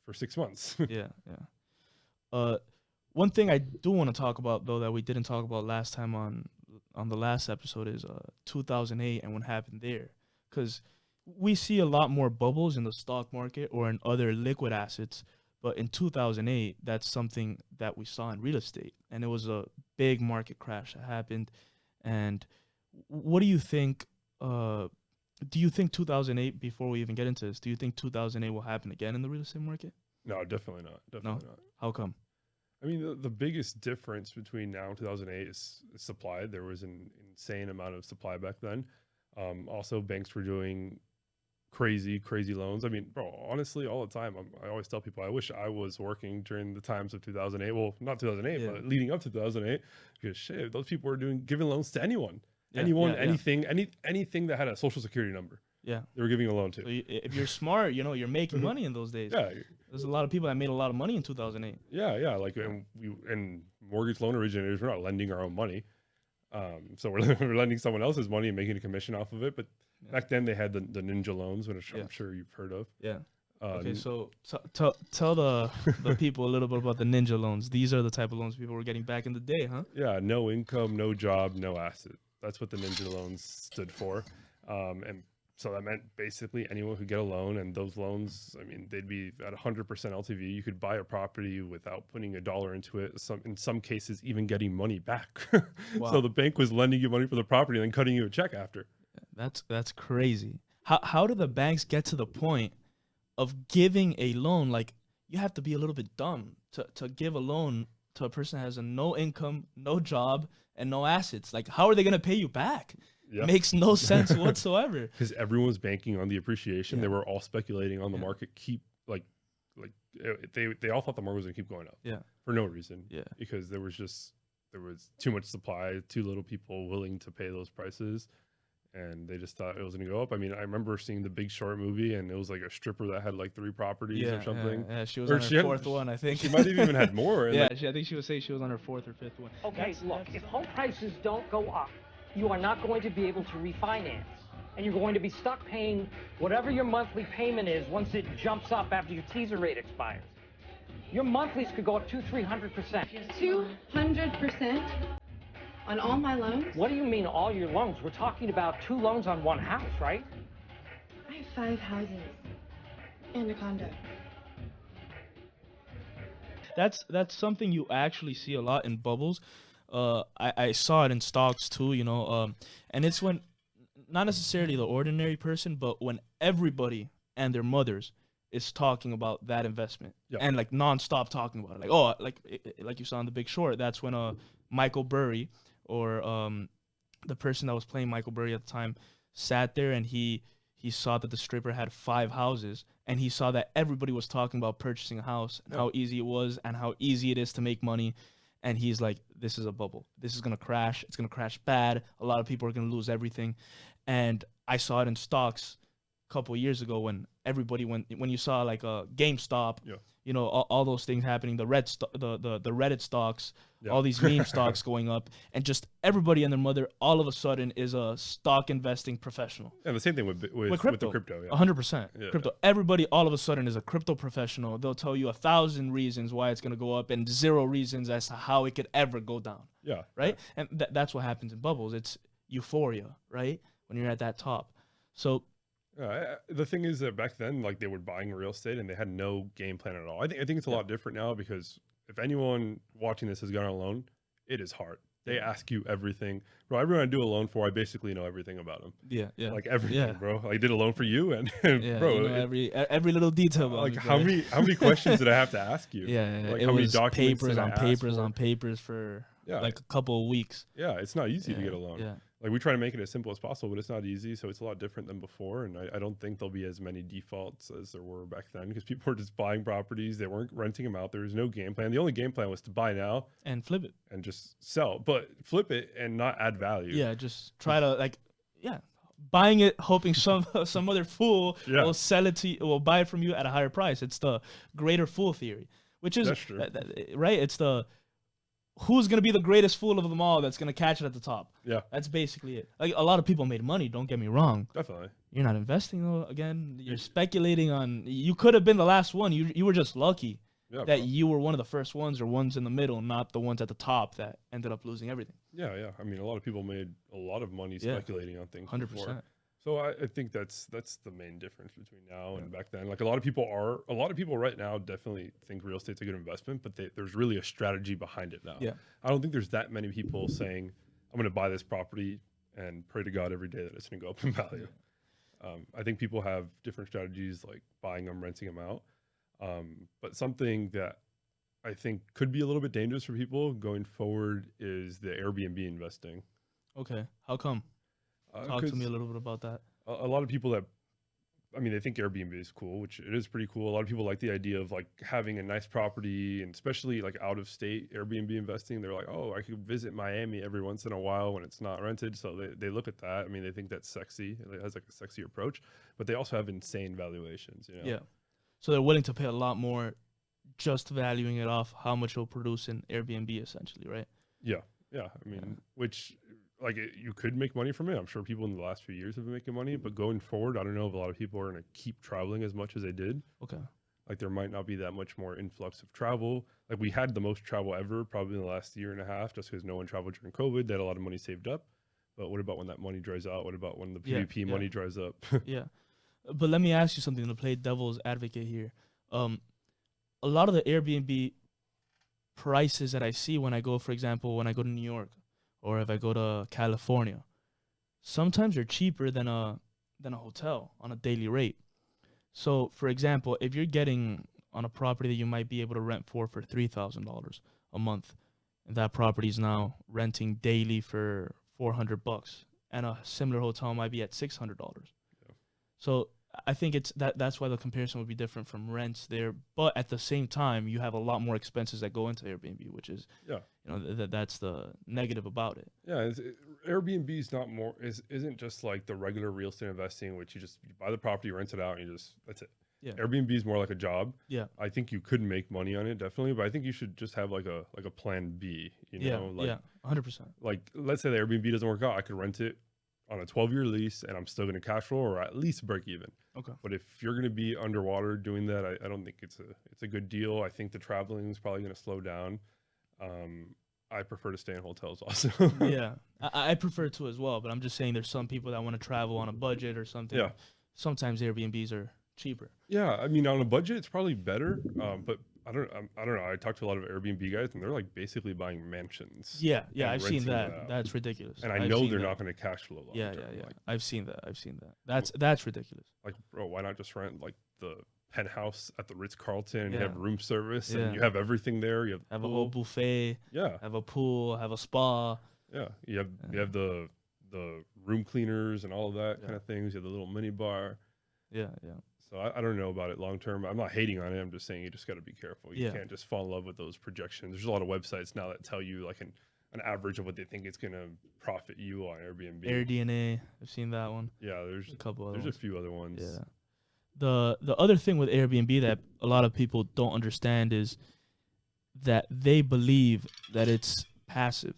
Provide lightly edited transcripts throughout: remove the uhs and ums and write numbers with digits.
for 6 months. Yeah, yeah. One thing I do want to talk about though that we didn't talk about last time on the last episode is 2008 and what happened there, because we see a lot more bubbles in the stock market or in other liquid assets, but in 2008 that's something that we saw in real estate, and it was a big market crash that happened. And what do you think? Do you think 2008? Before we even get into this, do you think 2008 will happen again in the real estate market? No, definitely not. Definitely not. How come? I mean, the biggest difference between now and 2008 is supply. There was an insane amount of supply back then. Also, banks were doing crazy loans. I mean, bro, honestly, all the time, I always tell people, I wish I was working during the times of 2008. Well, not 2008, Yeah. but leading up to 2008, because shit, those people were giving loans to anyan, Yeah, anything, anything that had a social security number. Yeah. They were giving a loan to. So if you're smart, you know, you're making money in those days. Yeah. There's a lot of people that made a lot of money in 2008. Yeah. Like, and mortgage loan originators, we're not lending our own money. So we're lending someone else's money and making a commission off of it. But back then they had the ninja loans, which I'm sure you've heard of. Yeah. Okay, so tell the people a little bit about the ninja loans. These are the type of loans people were getting back in the day, huh? Yeah, no income, no job, no asset. That's what the ninja loans stood for. And so that meant basically anyone could get a loan, and those loans, I mean, they'd be at 100% LTV. You could buy a property without putting a dollar into it. In some cases, even getting money back. Wow. So the bank was lending you money for the property and then cutting you a check after. That's crazy. How do the banks get to the point of giving a loan? Like, you have to be a little bit dumb to give a loan to a person that has no income, no job, and no assets. Like, how are they gonna pay you back? Yeah. Makes no sense whatsoever. Because everyone was banking on the appreciation. Yeah. They were all speculating on the market. They all thought the market was gonna keep going up. Yeah. For no reason. Yeah. Because there was too much supply, too little people willing to pay those prices, and they just thought it was gonna go up. I mean, I remember seeing the Big Short movie, and it was like a stripper that had like 3 properties or something. Yeah, she was on her fourth one, I think. She might have even had more. Yeah, I think she was saying she was on her 4th or 5th one. Okay, look, if home prices don't go up, you are not going to be able to refinance. And you're going to be stuck paying whatever your monthly payment is once it jumps up after your teaser rate expires. Your monthlies could go up 200-300%. 200% on all my loans? What do you mean all your loans? We're talking about 2 loans on 1 house, right? I have 5 houses and a condo. That's something you actually see a lot in bubbles. I saw it in stocks too, you know, and it's when not necessarily the ordinary person, but when everybody and their mothers is talking about that investment and like nonstop talking about it. Like, like you saw in The Big Short, that's when Michael Burry or the person that was playing Michael Burry at the time sat there, and he saw that the stripper had 5 houses, and he saw that everybody was talking about purchasing a house and how easy it was and how easy it is to make money. And he's like, this is a bubble. This is going to crash. It's going to crash bad. A lot of people are going to lose everything. And I saw it in stocks a couple of years ago when everybody when you saw like a GameStop, you know, all those things happening, the Reddit stocks, all these meme stocks going up, and just everybody and their mother all of a sudden is a stock investing professional. And the same thing with crypto. the crypto. 100%. Crypto. Everybody all of a sudden is a crypto professional. They'll tell you 1,000 reasons why it's going to go up and 0 reasons as to how it could ever go down. Yeah. Right? And that's what happens in bubbles. It's euphoria, right? When you're at that top. So the thing is that back then, like, they were buying real estate and they had no game plan at all. I think it's a lot different now, because if anyone watching this has gone on a loan, it is hard. They ask you everything. Bro, everyone I do a loan for, I basically know everything about them. Yeah. Like everything, bro. I did a loan for you, and bro, you know every little detail about like me, how many questions did I have to ask you? Like it how was many papers on papers for like a couple of weeks. Yeah, it's not easy to get a loan. Yeah. Like, we try to make it as simple as possible, but it's not easy. So it's a lot different than before. And I don't think there'll be as many defaults as there were back then, because people were just buying properties. They weren't renting them out. There was no game plan. The only game plan was to buy now and flip it and just sell, but flip it and not add value. Yeah. Just try to buying it, hoping some other fool will sell it to you, will buy it from you at a higher price. It's the greater fool theory, which is That's true. Right. It's the who's gonna be the greatest fool of them all that's gonna catch it at the top? Yeah, That's basically it. Like a lot of people made money. Don't get me wrong. definitely. You're not investing though. Again, you're speculating on. You could have been the last one. You were just lucky Yeah, that you were one of the first ones or ones in the middle, not the ones at the top that ended up losing everything. yeah. I mean, a lot of people made a lot of money Yeah. speculating on things. 100%. Before. So I think that's the main difference between now and back then. Like a lot of people right now definitely think real estate's a good investment, but there's really a strategy behind it now. Yeah. I don't think there's that many people saying, I'm going to buy this property and pray to God every day that it's going to go up in value. I think people have different strategies like buying them, renting them out. But something that I think could be a little bit dangerous for people going forward is the Airbnb investing. Okay, how come? Talk to me a little bit about that. A lot of people they think Airbnb is cool, which it is pretty cool. A lot of people like the idea of like having a nice property, and especially like out of state Airbnb investing. They're like, oh, I could visit Miami every once in a while when it's not rented. So they look at that. I mean, they think that's sexy. It has like a sexy approach, but they also have insane valuations. You know? Yeah. So they're willing to pay a lot more just valuing it off how much it'll produce in Airbnb essentially, right? Yeah. I mean, which like you could make money from it. I'm sure people in the last few years have been making money, but going forward, I don't know if a lot of people are going to keep traveling as much as they did. Okay. Like there might not be that much more influx of travel. Like we had the most travel ever probably in the last year and a half, just because no one traveled during COVID. They had a lot of money saved up. But what about when that money dries out? What about when the PVP money dries up? Yeah. But let me ask you something to play devil's advocate here. A lot of the Airbnb prices that I see when I go, for example, when I go to New York or if I go to California, sometimes they're cheaper than a hotel on a daily rate. So, for example, if you're getting on a property that you might be able to rent for $3,000 a month, and that property is now renting daily for $400, and a similar hotel might be at $600. Yeah. So I think it's that's why the comparison would be different from rents there. But at the same time, you have a lot more expenses that go into Airbnb, which is that's the negative about it. Yeah, Airbnb is isn't just like the regular real estate investing, which you buy the property, rent it out, and that's it. Yeah. Airbnb is more like a job. Yeah. I think you could make money on it definitely, but I think you should just have like a plan B. You know, like 100%. Like let's say the Airbnb doesn't work out, I could rent it on a 12-year lease and I'm still going to cash flow or at least break even. Okay. But if you're going to be underwater doing that, I don't think it's a good deal. I think the traveling is probably going to slow down. I prefer to stay in hotels also. Yeah, I prefer to as well, but I'm just saying there's some people that want to travel on a budget or something. Yeah. Sometimes Airbnbs are cheaper. Yeah, I mean on a budget it's probably better, but I don't know. I talked to a lot of Airbnb guys and they're like basically buying mansions. Yeah, I've seen that. That's ridiculous. And I know they're not going to cash flow long Yeah. term. Like, I've seen that. That's ridiculous. Like, bro, why not just rent like the penthouse at the Ritz-Carlton and you Yeah. have room service Yeah. and you have everything there. You Have have a whole buffet. Yeah. Have a pool. Have a spa. Yeah. You have the room cleaners and all of that kind of things. You have the little mini bar. Yeah. So I don't know about it long term. I'm not hating on it. I'm just saying you just got to be careful. You can't just fall in love with those projections. There's a lot of websites now that tell you like an average of what they think it's going to profit you on Airbnb. AirDNA. I've seen that one. Yeah, there's a couple other there's ones. a few other ones. Yeah. The other thing with Airbnb that a lot of people don't understand is that they believe that it's passive,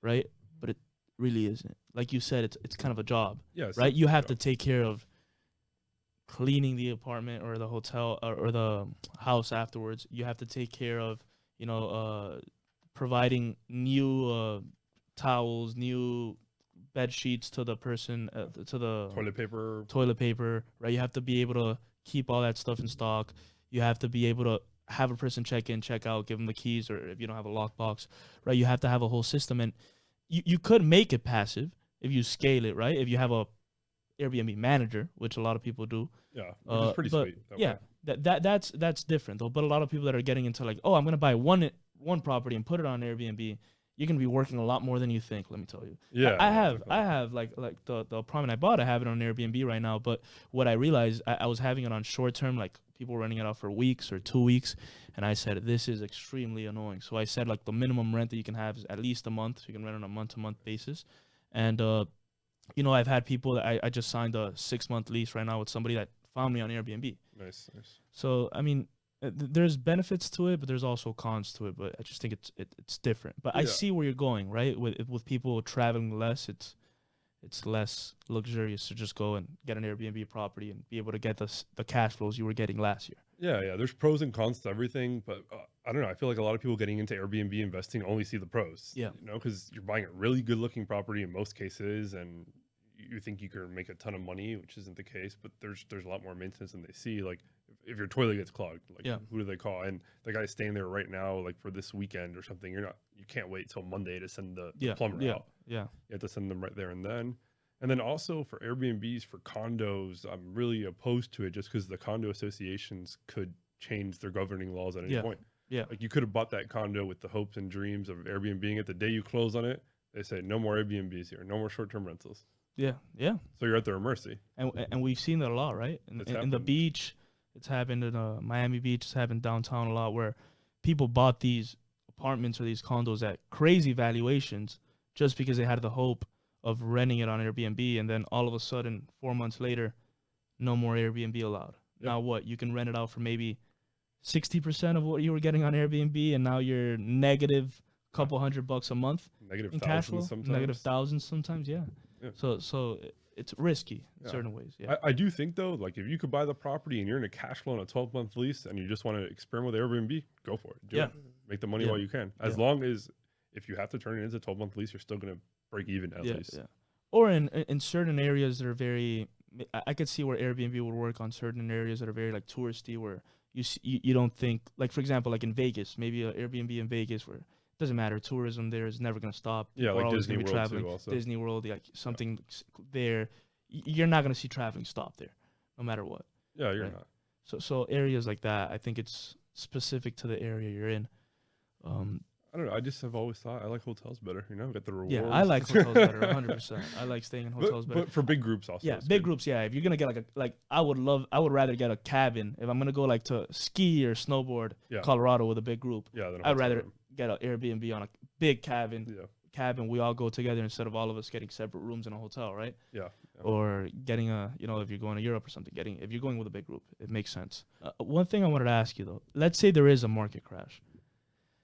right? But it really isn't. Like you said, it's kind of a job, right? You have to take care of cleaning the apartment or the hotel or the house afterwards. You have to take care of, providing new towels, new bed sheets to the person, to the toilet paper, right? You have to be able to keep all that stuff in stock. You have to be able to have a person check in, check out, give them the keys, or if you don't have a lockbox, right? You have to have a whole system, and you could make it passive if you scale it, right? If you have a Airbnb manager, which a lot of people do. Yeah, which is pretty sweet. Yeah, that's different though. But a lot of people that are getting into like, oh, I'm gonna buy one property and put it on Airbnb, you're gonna be working a lot more than you think. Let me tell you. Yeah, I have like the apartment I bought. I have it on Airbnb right now. But what I realized, I was having it on short term, like people renting it out for weeks or 2 weeks, and I said this is extremely annoying. So I said like the minimum rent that you can have is at least a month. So you can rent on a month-to-month basis, and I've had people that I just signed a 6-month lease right now with somebody that found me on Airbnb. Nice. So, I mean, There's benefits to it, but there's also cons to it. But I just think it's different. But I Yeah. see where you're going, right? With people traveling less, it's less luxurious to just go and get an Airbnb property and be able to get the cash flows you were getting last year. Yeah. There's pros and cons to everything, but I don't know. I feel like a lot of people getting into Airbnb investing only see the pros. Yeah. You know, because you're buying a really good looking property in most cases, and you think you can make a ton of money, which isn't the case. But there's a lot more maintenance than they see. Like if your toilet gets clogged, like Yeah. who do they call? And the guy's staying there right now, like for this weekend or something. You can't wait till Monday to send the plumber out. Yeah. You have to send them right there and then. And then also for Airbnbs, for condos, I'm really opposed to it just because the condo associations could change their governing laws at any point. Yeah. Like you could have bought that condo with the hopes and dreams of Airbnb it. The day you close on it, they say no more Airbnbs here, no more short-term rentals. Yeah. So you're at their mercy. And we've seen that a lot, right? In the happened. beach, it's happened in Miami Beach. It's happened downtown a lot, where people bought these apartments or these condos at crazy valuations just because they had the hope of renting it on Airbnb, and then all of a sudden, 4 months later, no more Airbnb allowed. Yep. Now what? You can rent it out for maybe 60% of what you were getting on Airbnb, and now you're negative a couple $100 a month Negative in cash flow. thousands sometimes. Negative thousands sometimes, yeah. So it's risky in certain ways. Yeah. I do think though, like if you could buy the property and you're in a cash flow on a 12-month lease and you just want to experiment with Airbnb, go for it. Do it. Make the money while you can. As long as if you have to turn it into a 12-month lease, you're still going to break even at least. Yeah. Or in certain areas that are very, I could see where Airbnb would work on certain areas that are very like touristy, where you don't think, like for example, like in Vegas, maybe an Airbnb in Vegas where it doesn't matter, tourism there is never going to stop. Yeah, People are like always Disney gonna be World traveling. too also. Disney World, like something there, you're not going to see traveling stop there, no matter what. Yeah, you're Right. not. So areas like that, I think it's specific to the area you're in. I don't know. I just have always thought I like hotels better. You know, get the rewards. Yeah, I like hotels better, 100%. I like staying in hotels better. But for big groups also. Yeah, it's big good. groups. Yeah, if you're gonna get I would rather get a cabin if I'm gonna go like to ski or snowboard, Colorado with a big group. Yeah, then I'd rather get an Airbnb on a big cabin. Yeah. Cabin, we all go together instead of all of us getting separate rooms in a hotel, right? Yeah. Or getting if you're going to Europe or something, if you're going with a big group, it makes sense. One thing I wanted to ask you though, let's say there is a market crash.